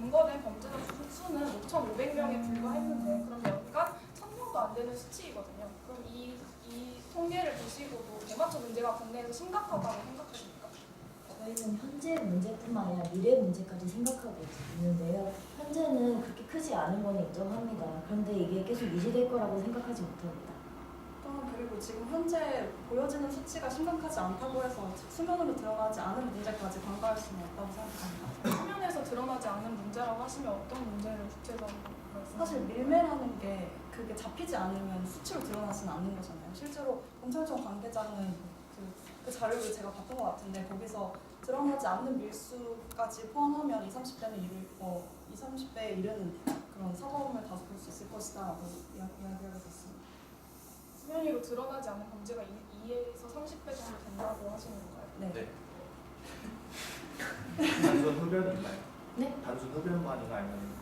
검거된 범죄자 수는 5,500명에 불과했는데 그럼 여기가 1,000명도 안 되는 수치이거든요. 그럼 이 통계를 보시고도 대마초 문제가 국내에서 심각하다고 생각하십니까? 저희는 현재 문제뿐만 아니라 미래 문제까지 생각하고 있는데요. 현재는 그렇게 크지 않은 건 인정합니다. 그런데 이게 계속 유지될 거라고 생각하지 못합니다. 그리고 지금 현재 보여지는 수치가 심각하지 않다고 해서 수면으로 드러나지 않은 문제까지 간과할 수는 없다고 생각합니다. 수면에서 드러나지 않는 문제라고 하시면 어떤 문제를 구체적으로 말씀하시나요? 사실 밀매라는 게 그게 잡히지 않으면 수치로 드러나지는 않는 거잖아요. 실제로 검찰청 관계자는 그 자료를 제가 봤던 것 같은데 거기서 드러나지 않는 밀수까지 포함하면 20, 30대에 이르는 그런 사고범을 다소 볼 수 있을 것이다 라고 이야기하게 됐습니다. 수면 위로 드러나지 않는 범죄가 2에서 30배 정도 된다고 하시는 건가요? 네. 단순 흡연인가요? 네? 단순 흡연만이가 아니면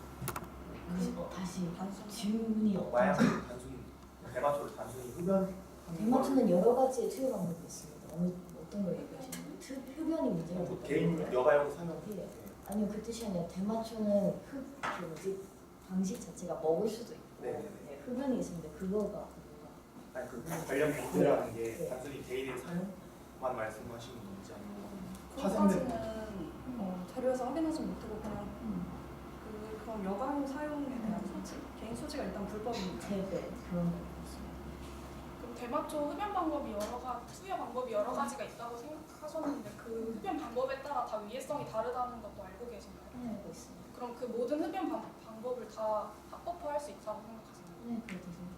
다시 단순 질문이 마약 어떤지. 단순 대마초를 단순히 흡연 대마초는 여러 가지의 투여 방법이 있습니다. 어떤 걸 얘기하시는 거예요? 흡연이 문제가 뭐 됐다고 개인 그러나요? 여가용 사용 예. 아니요, 그 뜻이 아니라 대마초는 방식 자체가 먹을 수도 있고 네네네. 네, 흡연이 있습니다. 그거가 아니 그 관련 범죄라는 게 네. 단순히 개인의 사용만 말씀하시는 건지 아니면 그것까지는 자료에서 확인하지 못하고 그냥 그런 여가용 사용에 대한 소지, 개인 소지가 일단 불법입니다. 재배 그런 거 있습니다. 그럼 대마초 흡연 방법이 투여 방법이 여러 가지가 있다고 생각하셨는데 그 흡연 방법에 따라 다 위해성이 다르다는 것도 알고 계신가요? 네, 알고 있습니다. 그럼 그 모든 흡연 방법을 다 합법화할 수 있다고 생각하시나요? 네, 그렇게 생각합니다.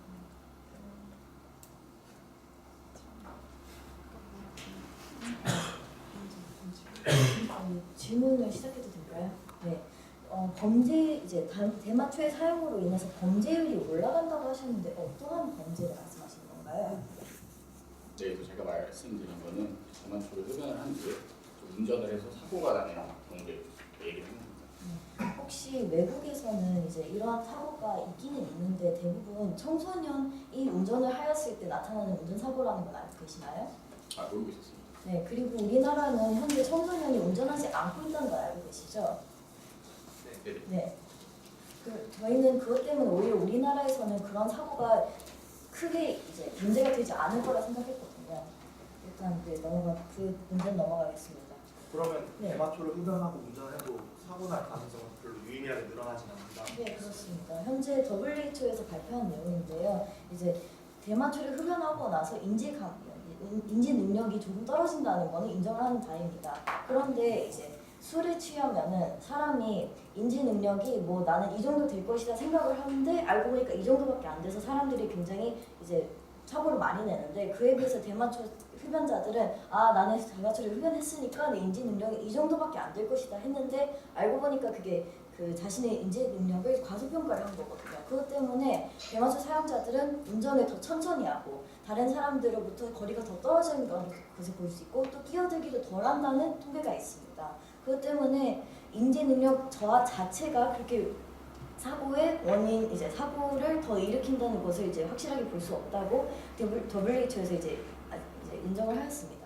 질문을 시작해도 될까요? 네. 대마초의 사용으로 인해서 범죄율이 올라간다고 하셨는데 어떠한 범죄를 말씀하시는 건가요? 네, 그래서 제가 말씀드린 거는 대마초를 흡연을 한 뒤에 운전을 해서 사고가 나는 경우를 얘기를 합니다. 혹시 외국에서는 이제 이러한 사고가 있기는 있는데 대부분 청소년이 운전을 하였을 때 나타나는 운전 사고라는 걸 알고 계시나요? 모르고 있었습니다. 네, 그리고 우리나라는 현재 청소년이 운전하지 않고 있다는 걸 알고 계시죠? 네. 네. 저희는 그것 때문에 오히려 우리나라에서는 그런 사고가 크게 이제 문제가 되지 않을 거라 생각했거든요. 일단 그 문제는 넘어가겠습니다. 그러면 네. 대마초를 흡연하고 운전해도 사고 날 가능성은 별로 유의미하게 늘어나진 않는다. 네, 그렇습니다. 현재 WHO에서 발표한 내용인데요. 이제 대마초를 흡연하고 나서 인지 능력이 조금 떨어진다는 거는 인정을 하는 바입니다. 그런데 이제 술에 취하면은 사람이 인지 능력이 뭐 나는 이 정도 될 것이다 생각을 하는데 알고 보니까 이 정도밖에 안 돼서 사람들이 굉장히 이제 사고를 많이 내는데 그에 비해서 대마초 흡연자들은 나는 대마초를 흡연했으니까 내 인지 능력이 이 정도밖에 안 될 것이다 했는데 알고 보니까 그게 그 자신의 인지 능력을 과소평가를 한 거거든요. 그것 때문에 대마초 사용자들은 운전을 더 천천히 하고 다른 사람들로부터 거리가 더 떨어지는 것을 볼 수 있고 또 끼어들기도 덜 한다는 통계가 있습니다. 그것 때문에 인지 능력 저하 자체가 그렇게 사고의 원인, 이제 사고를 더 일으킨다는 것을 이제 확실하게 볼 수 없다고 WHO에서 이제 인정을 하였습니다.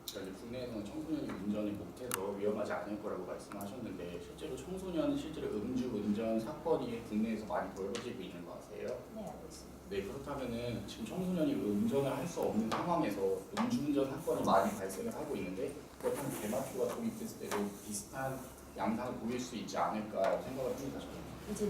그러니까 이제 국내에서는 청소년이 운전을 못해서 위험하지 않을 거라고 말씀하셨는데 실제로 청소년 음주 운전 사건이 국내에서 많이 벌어지고 있는 거 아세요? 네, 알고 있습니다. 네, 그렇다면은 지금 청소년이 운전을 할 수 없는 상황에서 음주운전 사건이 많이 발생을 하고 있는데 그렇다면 대마초가 도입됐을 때도 비슷한 양상을 보일 수 있지 않을까 생각을 합니다. 저는. 이제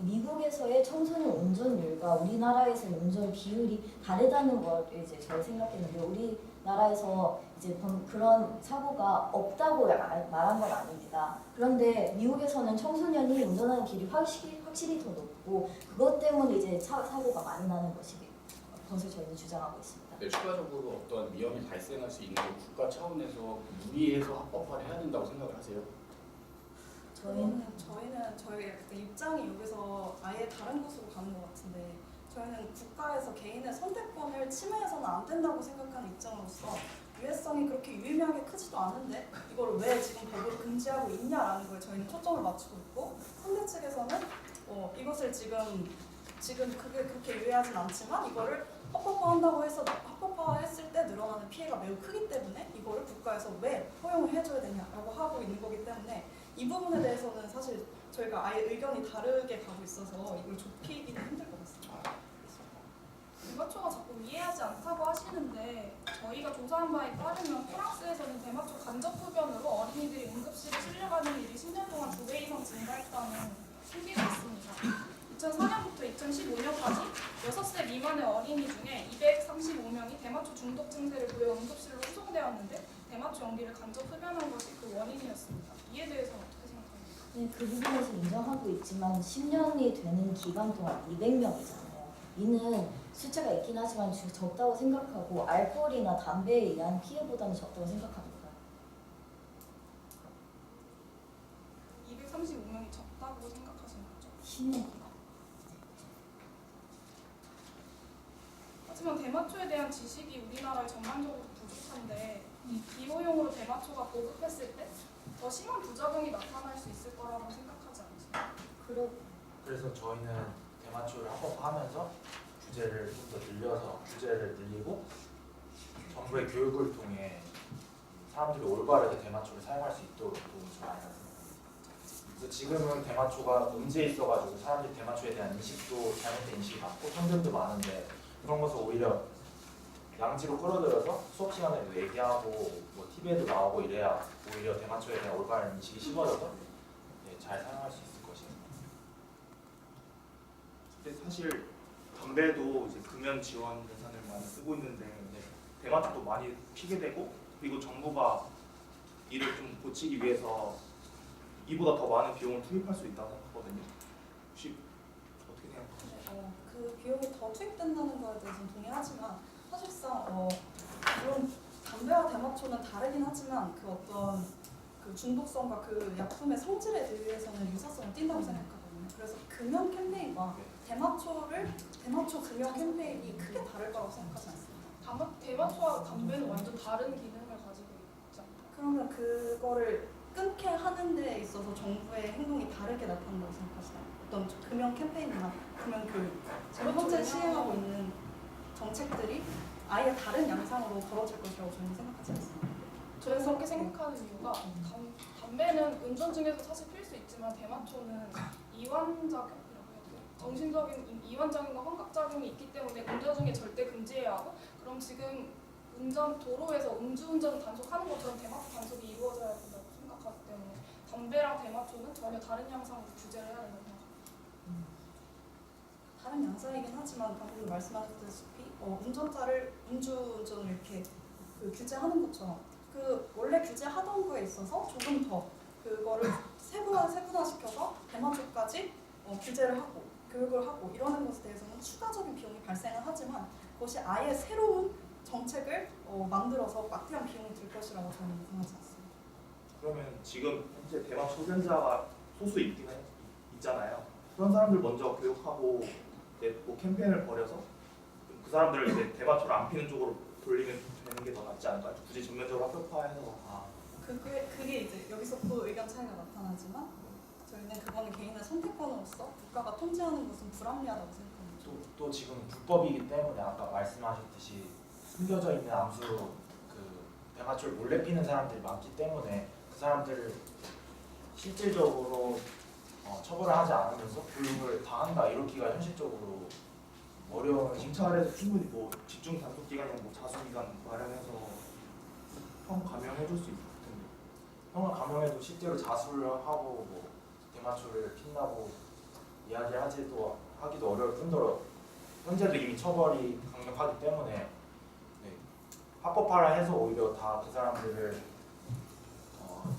미국에서의 청소년 운전율과 우리나라에서의 운전 비율이 다르다는 걸 이제 저희 생각했는데 우리나라에서 이제 그런 사고가 없다고 말한 건 아닙니다. 그런데 미국에서는 청소년이 운전하는 길이 확실히 더 높고 그것 때문에 이제 사고가 많이 나는 것을 저희는 주장하고 있습니다. 네, 추가적으로 어떤 위험이 발생할 수 있는 국가 차원에서 무리해서 합법화를 해야 된다고 생각을 하세요? 저희는 저희의 그 입장이 여기서 아예 다른 곳으로 가는 것 같은데 저희는 국가에서 개인의 선택권을 침해해서는 안 된다고 생각하는 입장으로서 유해성이 그렇게 유의미하게 크지도 않은데 이걸 왜 지금 법으로 금지하고 있냐라는 거에 저희는 초점을 맞추고 있고 상대 측에서는 이것을 지금 그게 그렇게 유의하진 않지만 이거를 합법화한다고 해서 합법화했을 때 늘어나는 피해가 매우 크기 때문에 이거를 국가에서 왜 허용을 해줘야 되냐라고 하고 있는 거기 때문에 이 부분에 대해서는 사실 저희가 아예 의견이 다르게 가고 있어서 이걸 좁히기는 힘들 것 같습니다. 대마초가 자꾸 이해하지 않다고 하시는데 저희가 조사한 바에 따르면 프랑스에서는 대마초 간접 흡연으로 어린이들이 응급실에 실려가는 일이 10년 동안 2배 이상 증가했다는 통계가 있습니다. 2004년부터 2015년까지 6세 미만의 어린이 중에 235명이 대마초 중독 증세를 보여 응급실로 후송되었는데 대마초 연기를 간접 흡연한 것이 그 원인이었습니다. 이에 대해서는 어떻게 생각합니까? 네, 그 부분에서 인정하고 있지만 10년이 되는 기간 동안 200명이잖아요. 이는 숫자가 있긴 하지만 적다고 생각하고 알코올이나 담배에 의한 피해보다는 적다고 생각합니다. 235명이 적다고 생각하시는 거죠? 10년 기간. 하지만 대마초에 대한 지식이 우리나라에 전반적으로 부족한데 이 기호용으로 대마초가 보급했을 때 더 심한 부작용이 나타날 수 있을 거라고 생각하지 않으세요? 그래서 저희는 대마초를 합법화하면서 규제를 좀 더 늘려서 규제를 늘리고 정부의 교육을 통해 사람들이 올바르게 대마초를 사용할 수 있도록 도움을 줘야 한다고 생각합니다. 그래서 지금은 대마초가 문제 있어가지고 사람들이 대마초에 대한 인식도 잘못된 인식이 많고 편견도 많은데 그런 것을 오히려 양지로 끌어들여서 수업 시간에도 얘기하고 뭐 TV에도 나오고 이래야 오히려 대마초에 대한 올바른 인식이 심어져서 잘 사용할 수 있을 것이에요. 근데 사실 담배도 이제 금연 지원 예산을 많이 쓰고 있는데 대마초도 많이 피게 되고 그리고 정부가 이를 좀 고치기 위해서 이보다 더 많은 비용을 투입할 수 있다고 생각하거든요. 혹시 어떻게 생각하세요? 그 비용이 더 투입된다는 거에 대해서는 동의하지만 사실상 물론 담배와 대마초는 다르긴 하지만 그 어떤 그 중독성과 그 약품의 성질에 대해서는 유사성을 띈다고 생각하거든요. 그래서 금연 캠페인과 대마초 금연 캠페인이 크게 다를 거라고 생각하지 않습니다. 대마초와 담배는 완전 다른 기능을 가지고 있지 않나요? 그러면 그거를 끊게 하는 데 있어서 정부의 행동이 다르게 나타난다고 생각하시나요? 어떤 금연 캠페인이나 금연 교육, 지금 현재 시행하고 있는 정책들이 아예 다른 양상으로 벌어질 것이라고 저는 생각하지 않습니다. 저는 그렇게 생각하는 이유가 담배는 운전 중에도 사실 필 수 있지만 대마초는 이완작용이라고 해야 돼요. 정신적인 이완작용과 환각작용이 있기 때문에 운전 중에 절대 금지해야 하고 그럼 지금 도로에서 음주운전을 단속하는 것처럼 대마초 단속이 이루어져야 된다고 생각하기 때문에 담배랑 대마초는 전혀 다른 양상으로 규제를 해야 된다고 생각합니다. 다른 양상이긴 하지만 방금 말씀하셨다시피 운전자를 음주운전을 이렇게 규제하는 것처럼 그 원래 규제하던 거에 있어서 조금 더 그거를 세분화시켜서 대마초까지 규제를 하고 교육을 하고 이러는 것에 대해서는 추가적인 비용이 발생은 하지만 그것이 아예 새로운 정책을 만들어서 막대한 비용이 들 것이라고 저는 생각하지 않습니다. 그러면 지금 현재 대마초 흡연자가 소수 있잖아요. 그런 사람들 먼저 교육하고 뭐 캠페인을 벌여서 그 사람들을 이제 대마초를 안 피는 쪽으로 돌리면 되는 게 더 낫지 않을까요? 굳이 전면적으로 합법화해서 그게 이제 여기서 또 의견 차이가 나타나지만 저희는 그거는 개인의 선택권으로서 국가가 통제하는 것은 불합리하다고 생각합니다. 또 지금 불법이기 때문에 아까 말씀하셨듯이 숨겨져 있는 암수 대마초를 몰래 피는 사람들이 많기 때문에 그 사람들을 실질적으로 처벌을 하지 않으면서 교육을 다 한다 이렇기가 현실적으로 어려운 경찰에서 충분히 뭐 집중 단속 기간이나 뭐 자수 기간 마련해서 형 감형해줄 수 있을 텐데. 형을 감형해도 실제로 자수를 하고 뭐 대마초를 핀다고 이야기하기도 어려울 뿐더러 현재도 이미 처벌이 강력하기 때문에 합법화를 해서 오히려 다 그 사람들을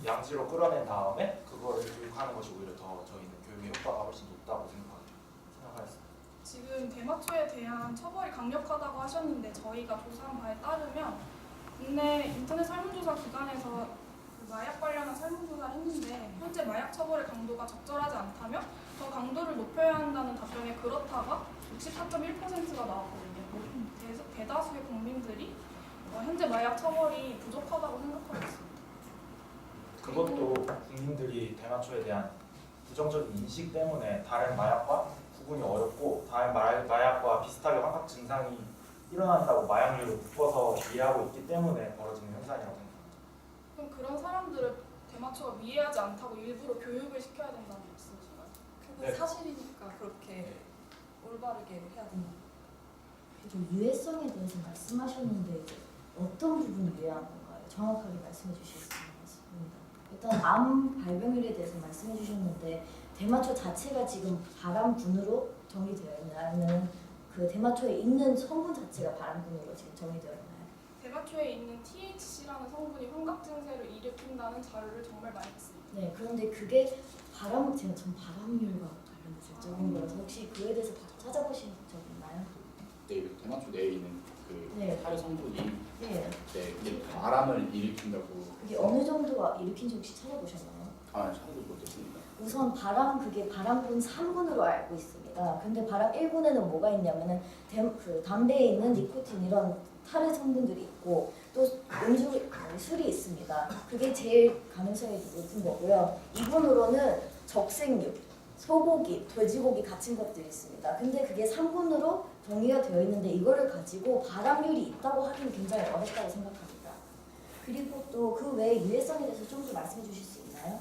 양지로 끌어낸 다음에 그거를 교육하는 것이 오히려 더 저희는 교육의 효과가 훨씬 높다고 생각했습니다. 지금 대마초에 대한 처벌이 강력하다고 하셨는데 저희가 조사한 바에 따르면 국내 인터넷 설문조사 기관에서 그 마약 관련한 설문조사를 했는데 현재 마약 처벌의 강도가 적절하지 않다며 더 강도를 높여야 한다는 답변에 그렇다가 64.1%가 나왔거든요. 대다수의 국민들이 현재 마약 처벌이 부족하다고 생각하고 있습니다. 그것도 국민들이 대마초에 대한 부정적인 인식 때문에 다른 마약과 구분이 어렵고 다른 마약과 비슷하게 환각 증상이 일어난다고 마약류를 묶어서 이해하고 있기 때문에 벌어지는 현상이라고 생각합니다. 그럼 그런 사람들을 대마초가 미해하지 않다고 일부러 교육을 시켜야 된다는 말씀이신가요? 그게 네. 사실이니까 그렇게 올바르게 해야 된다. 좀 유해성에 대해서 말씀하셨는데 이제 어떤 부분이 유해한 건가요? 정확하게 말씀해 주실 수 있습니다. 일단 암 발병률에 대해서 말씀해 주셨는데 대마초 자체가 지금 발암군으로 정의되어 있나요? 그 대마초에 있는 성분 자체가 발암군으로 지금 정의되어 있나요? 대마초에 있는 THC라는 성분이 환각 증세를 일으킨다는 자료를 정말 많이 봤습니다. 네, 그런데 그게 제가 전 발암률과 관련돼서 여쭤본 거라서 혹시 그에 대해서 찾아보신 적 있나요? 네, 그 대마초 내에 있는 그 네. 탈 성분이 네, 네, 근데 바람을 일으킨다고. 그게 어느 정도가 일으킨지 혹시 찾아보셨나요? 아, 찾아보지 못했습니다. 우선 그게 발암군 3군으로 알고 있습니다. 근데 발암 1군에는 뭐가 있냐면은 그 담배에 있는 니코틴 이런 탈의 성분들이 있고 또 술이 있습니다. 그게 제일 가능성이 높은 거고요. 2군으로는 적색류, 소고기, 돼지고기 같은 것들이 있습니다. 근데 그게 3군으로 정의가 되어 있는데 이거를 가지고 발암률이 있다고 하기는 굉장히 어렵다고 생각합니다. 그리고 또 그 외에 유해성에 대해서 좀 더 말씀해 주실 수 있나요?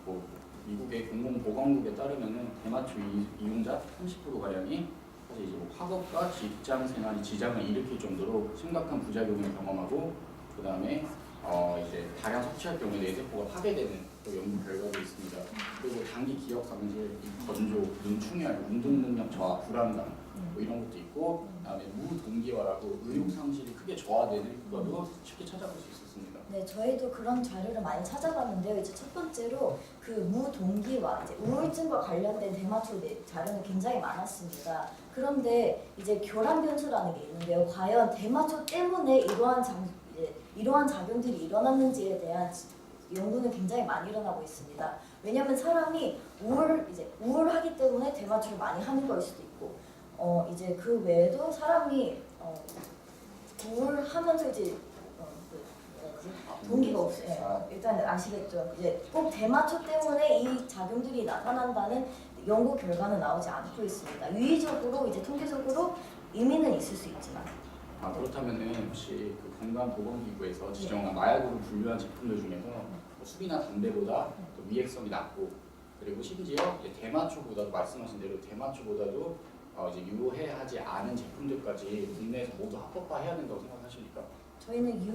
뭐 미국의 공공보건국에 따르면은 대마초 이용자 30% 가량이 사실 이제 뭐 학업과 직장 생활이 지장을 일으킬 정도로 심각한 부작용을 경험하고 그 다음에 이제 다량 섭취할 경우에 뇌세포가 파괴되는 또 연구 결과도 있습니다. 그리고 단기 기억 상실, 건조, 눈충혈, 운동 능력 저하, 불안감 뭐 이런 것도 있고 그다음에 무동기화라고 의욕 상실이 크게 저하되는 것도 쉽게 찾아볼 수 있었습니다. 네, 저희도 그런 자료를 많이 찾아봤는데요. 이제 첫 번째로 그 무동기화, 이제 우울증과 관련된 대마초 자료는 굉장히 많았습니다. 그런데 이제 교란 변수라는 게 있는데요. 과연 대마초 때문에 이러한 작용들이 일어났는지에 대한 연구는 굉장히 많이 일어나고 있습니다. 왜냐하면 사람이 우울하기 때문에 대마초를 많이 하는 걸 수도 있고, 이제 그 외에도 사람이 우울하면서 이제 동기가 없어요. 일단 아시겠죠? 이제 꼭 대마초 때문에 이 작용들이 나타난다는 연구 결과는 나오지 않고 있습니다. 유의적으로 이제 통계적으로 의미는 있을 수 있지만. 그렇다면은 혹시 그 건강보건기구에서 지정한 마약으로 분류한 제품들 중에서 뭐 술이나 담배보다 또 위액성이 낮고 그리고 심지어 이제 대마초보다도 말씀하신 대로 대마초보다도 이제 유해하지 않은 제품들까지 국내에서 모두 합법화해야 된다고 생각하십니까? 저희는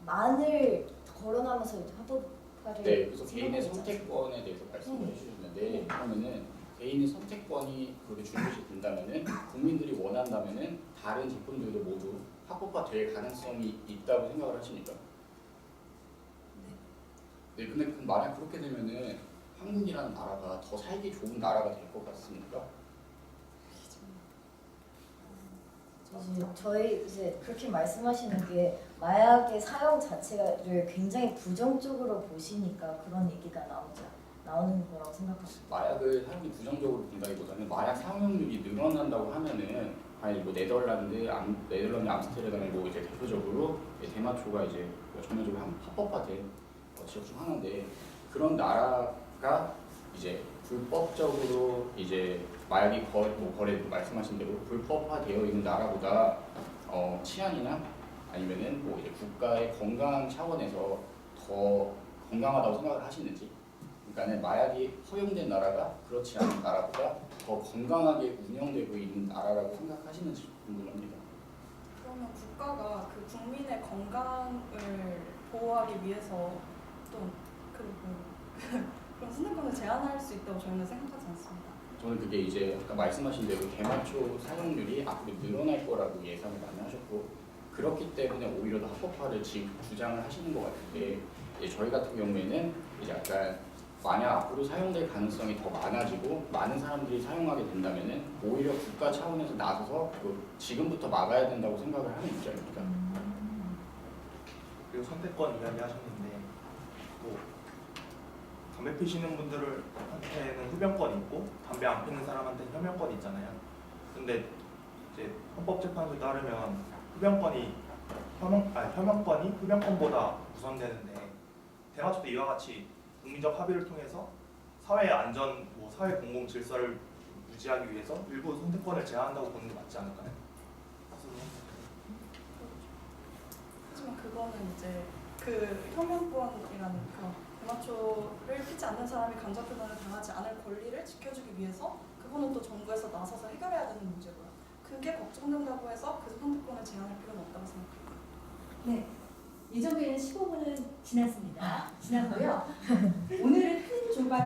유해성만을 거론하면서 합법화를 네, 그래서 개인의 생각하고 있지 선택권에 대해서 말씀을 해주셨는데 그러면은 개인의 선택권이 그렇게 중요시 된다면은 국민들이 원한다면은 다른 제품들도 모두 합법화될 가능성이 있다고 생각을 하십니까? 네, 근데 만약 그렇게 되면은 한국이라는 나라가 더 살기 좋은 나라가 될 것 같습니까? 저희 이제 그렇게 말씀하시는 게 마약의 사용 자체를 굉장히 부정적으로 보시니까 그런 얘기가 나오는 거라고 생각합니다. 마약을 사용이 부정적으로 본다기보다는 마약 사용률이 늘어난다고 하면은 아니 뭐 네덜란드 암스테르담이 뭐 이제 대표적으로 대마초가 이제 전면적으로 합법화된 지역 중 하나인데 그런 나라가 이제 불법적으로 이제 마약이 거래 말씀하신 대로 불법화되어 있는 나라보다 치안이나 아니면은 뭐 이제 국가의 건강 차원에서 더 건강하다고 생각을 하시는지, 그러니까 마약이 허용된 나라가 그렇지 않은 나라보다 더 건강하게 운영되고 있는 나라라고 생각하시는지 궁금합니다. 그러면 국가가 그 국민의 건강을 보호하기 위해서 또 그런 선택권을 제한할 수 있다고 저희는 생각하지 않습니다. 저는 그게 이제 아까 말씀하신 대로 대마초 사용률이 앞으로 늘어날 거라고 예상을 많이 하셨고 그렇기 때문에 오히려 더 합법화를 주장을 하시는 것 같은데 이제 저희 같은 경우에는 이제 약간 만약 앞으로 사용될 가능성이 더 많아지고 많은 사람들이 사용하게 된다면은 오히려 국가 차원에서 나서서 지금부터 막아야 된다고 생각을 하는 입장입니다. 그리고 선택권 이야기 하셨는데 뭐 담배 피시는 분들한테는 흡연권이 있고 담배 안 피는 사람한테는 혐연권이 있잖아요. 근데 이제 헌법재판소에 따르면 혐연권이 흡연권보다 우선되는데 대마초도 이와 같이 국민적 합의를 통해서 사회 안전, 사회 공공 질서를 유지하기 위해서 일부 선택권을 제한한다고 보는 게 맞지 않을까요? 하지만 그거는 이제 그 혁명권이라는 그런 대마초를 피지 않는 사람이 간접 표현을 당하지 않을 권리를 지켜주기 위해서 그거는 또 정부에서 나서서 해결해야 되는 문제고요. 그게 걱정된다고 해서 그 선택권을 제한할 필요는 없다고 생각합니다. 네. 예정된 15분은 지났습니다. 지났고요. 오늘은 큰 조각